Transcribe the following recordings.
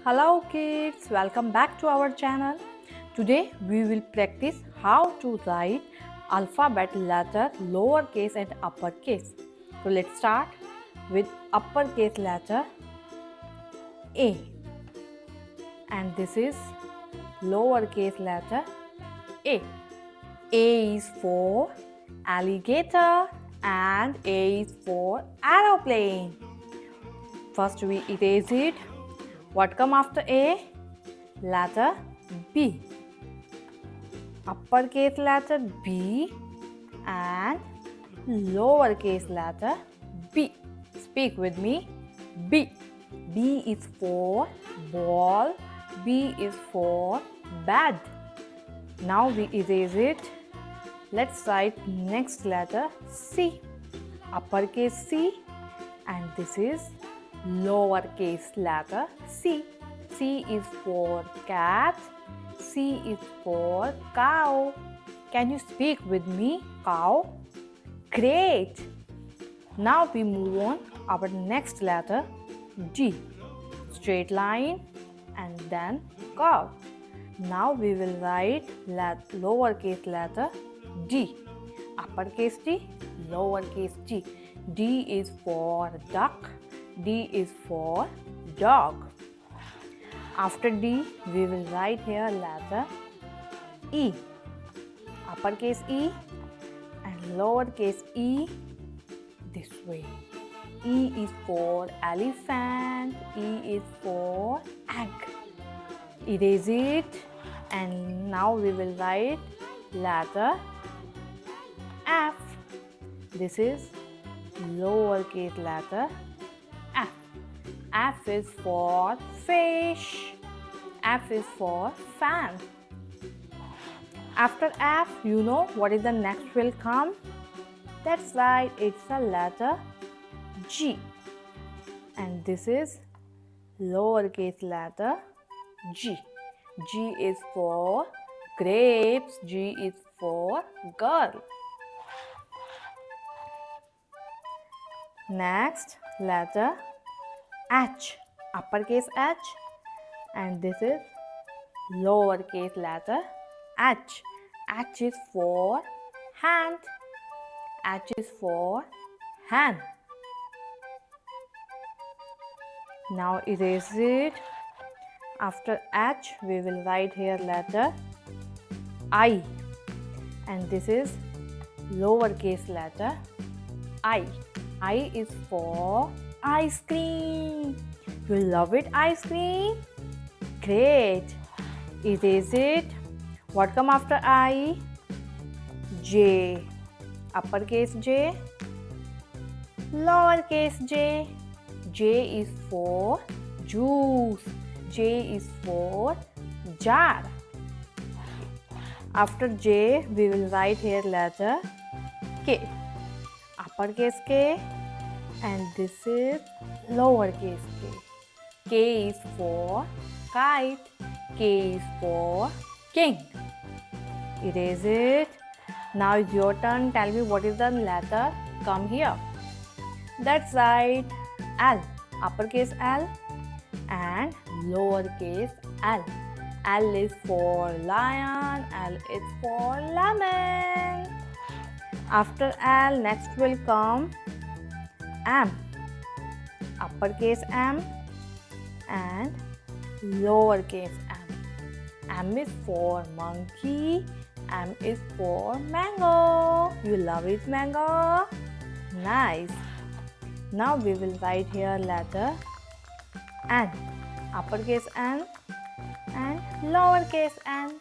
Hello kids, welcome back to our channel. Today we will practice how to write alphabet letter lowercase and uppercase. So let's start with uppercase letter A, and this is lowercase letter A. A is for alligator and A is for aeroplane. First we erase it. What come after A? Letter B. Uppercase letter B and lowercase letter B. Speak with me. B. B is for ball. B is for bed. Now we erase it. Let's write next letter C. Uppercase C, and this is lowercase letter C. C is for cat. C is for cow. Can you speak with me? Cow. Great. Now we move on our next letter D. Straight line and then curve. Now we will write lowercase letter D. Uppercase D, lowercase d. D is for duck. D is for dog. After D, we will write here letter E. Uppercase E and lowercase e this way. E is for elephant. E is for egg. Erase it, and now we will write letter F. This is lowercase letter F. F is for fish. F is for fan. After F, you know what is the next will come? That's right, it's a letter G. And this is lowercase letter G. G is for grapes. G is for girl. Next, letter H. Uppercase H, and this is lowercase letter H. H is for hand. H is for hand. Now erase it. After H, we will write here letter I, and this is lowercase letter I. I is for ice cream. You love it, ice cream? Great. Erase it. What come after I? J. Uppercase J, lowercase j. J is for juice. J is for jar. After J, we will write here letter K. Uppercase K, and this is lowercase k. K is for kite. K is for king. Erase it. Now it's your turn. Tell me what is the letter come here. That's right, L. Uppercase L and lowercase l. L is for lion. L is for lemon. After L, next will come M. Uppercase M and lowercase m. M is for monkey. M is for mango. You love it, mango? Nice. Now we will write here letter N. Uppercase N and lowercase n.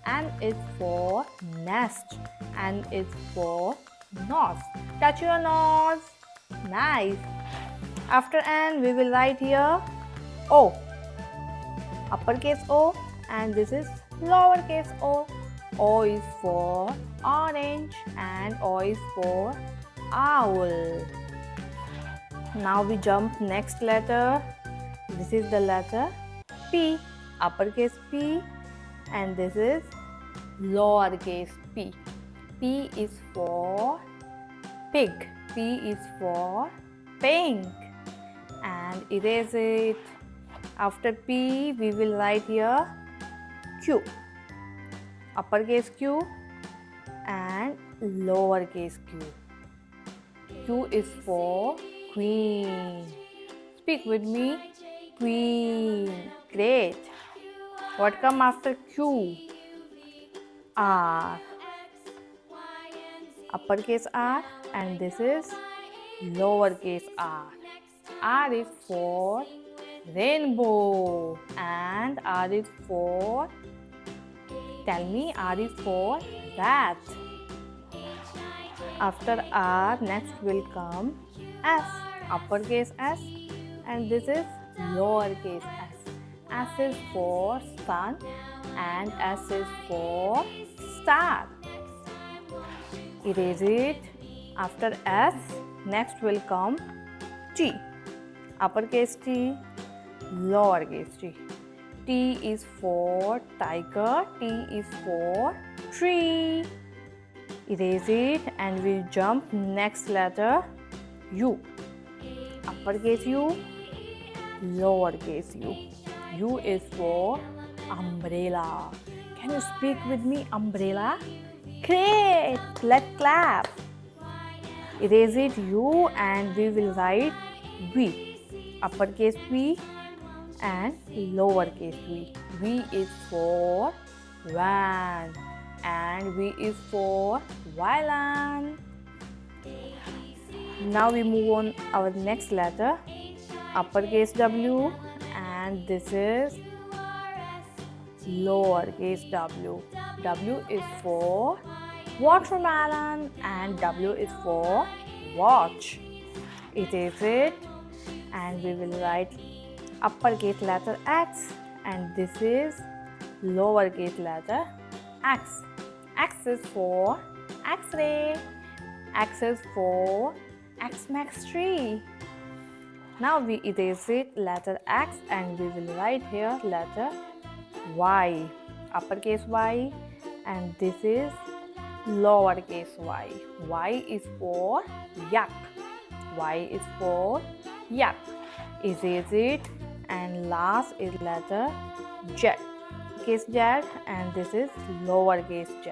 N is for nest. N is for nose. Touch your nose. Nice. After N, we will write here O. Uppercase O, and this is lowercase o. O is for orange and O is for owl. Now we jump next letter. This is the letter P. Uppercase P, and this is lowercase p. P is for pig. P is for pink. And erase it. After P, we will write here Q. Uppercase Q and lowercase q. Q is for queen. Speak with me. Queen. Great. What come after Q? R. Uppercase R, and this is lowercase r. R is for rainbow, and R is for, tell me, R is for rat. After R, next will come S, uppercase S, and this is lowercase s. S is for sun, and S is for star. Erase it. After S, next will come T, uppercase T, lowercase t. T is for tiger, T is for tree. Erase it and we'll jump next letter U. Uppercase U, lowercase u. U is for umbrella. Can you speak with me, umbrella? Great! Let's clap. Erase it U and we will write V. Uppercase V and lowercase v. V is for van and V is for violin. Now we move on our next letter, uppercase W, and this is lowercase w. W is for watermelon and W is for watch. Erase it and we will write uppercase letter X, and this is lowercase letter x. X is for X-ray. X is for X-Max tree. Now we erase it letter X and we will write here letter Y. Uppercase Y, and this is lowercase y. Y is for yak. Y is for yak. Erase it and last is letter Z. Uppercase Z and this is lowercase z.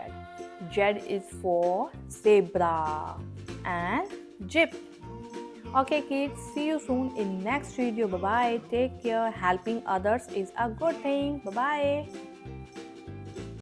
Z is for zebra and jeep. Okay kids, see you soon in next video. Bye bye. Take care. Helping others is a good thing. Bye bye.